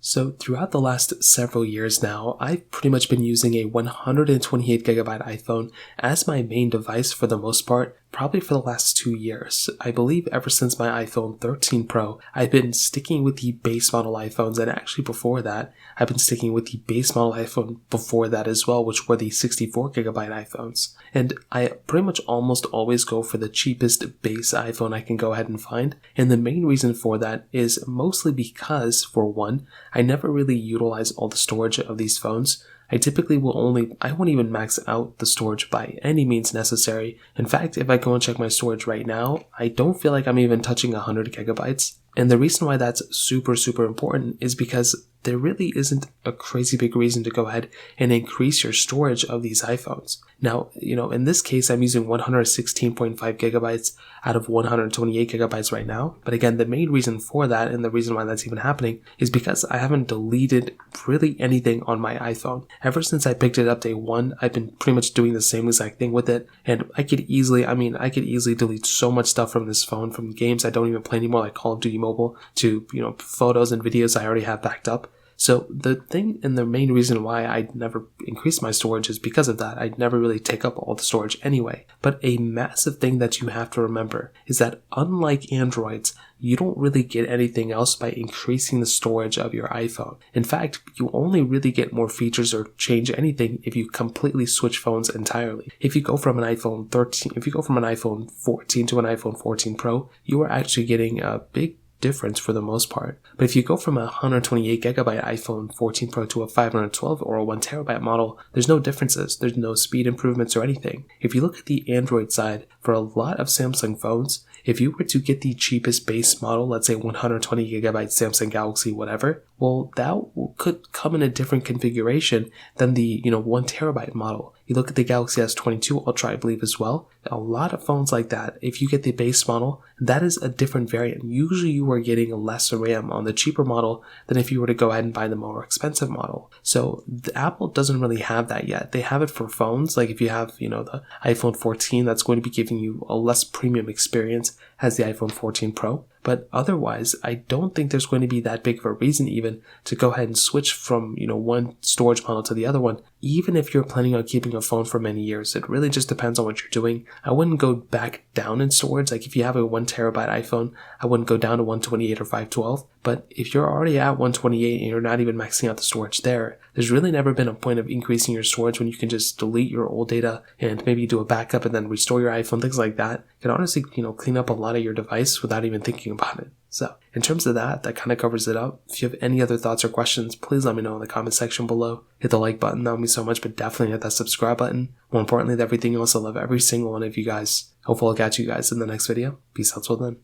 So throughout the last several years now, I've pretty much been using a 128GB iPhone as my main device for the most part, probably for the last 2 years. I believe ever since my iPhone 13 Pro, I've been sticking with the base model iPhones, and actually before that, I've been sticking with the base model iPhone before that as well, which were the 64GB iPhones. And I pretty much almost always go for the cheapest base iPhone I can go ahead and find, and the main reason for that is mostly because, for one, I never really utilize all the storage of these phones. I won't even max out the storage by any means necessary. In fact, if I go and check my storage right now, I don't feel like I'm even touching 100GB. And the reason why that's super important is because there really isn't a crazy big reason to go ahead and increase your storage of these iPhones. Now, in this case, I'm using 116.5GB out of 128GB right now. But again, the main reason for that, and the reason why that's even happening, is because I haven't deleted really anything on my iPhone. Ever since I picked it up day one, I've been pretty much doing the same exact thing with it. And I could easily delete so much stuff from this phone, from games I don't even play anymore, like Call of Duty Mobile, to, photos and videos I already have backed up. So the thing and the main reason why I never increase my storage is because of that. I'd never really take up all the storage anyway. But a massive thing that you have to remember is that unlike Androids, you don't really get anything else by increasing the storage of your iPhone. In fact, you only really get more features or change anything if you completely switch phones entirely. If you go from an iPhone 14 to an iPhone 14 Pro, you are actually getting a big difference for the most part. But if you go from a 128GB iPhone 14 Pro to a 512 or a 1TB model, there's no differences. There's no speed improvements or anything. If you look at the Android side, for a lot of Samsung phones, if you were to get the cheapest base model, let's say 120GB Samsung Galaxy whatever, well, that could come in a different configuration than the 1TB model. You look at the Galaxy S22 Ultra, I believe, as well. A lot of phones like that, if you get the base model, that is a different variant. Usually you are getting less RAM on the cheaper model than if you were to go ahead and buy the more expensive model. So Apple doesn't really have that yet. They have it for phones, like if you have, the iPhone 14, that's going to be giving you a less premium experience as the iPhone 14 Pro. But otherwise, I don't think there's going to be that big of a reason even to go ahead and switch from, one storage model to the other one, even if you're planning on keeping a phone for many years. It really just depends on what you're doing. I wouldn't go back down in storage. Like if you have a 1TB iPhone, I wouldn't go down to 128 or 512. But if you're already at 128 and you're not even maxing out the storage there's really never been a point of increasing your storage when you can just delete your old data and maybe do a backup and then restore your iPhone, things like that. It can honestly, clean up a lot of your device without even thinking about it. So in terms of that kind of covers it up. If you have any other thoughts or questions, please let me know in the comment section below. Hit the like button, that would mean so much, but definitely hit that subscribe button. More importantly than everything else, I love every single one of you guys. Hopefully I'll catch you guys in the next video. Peace out till then.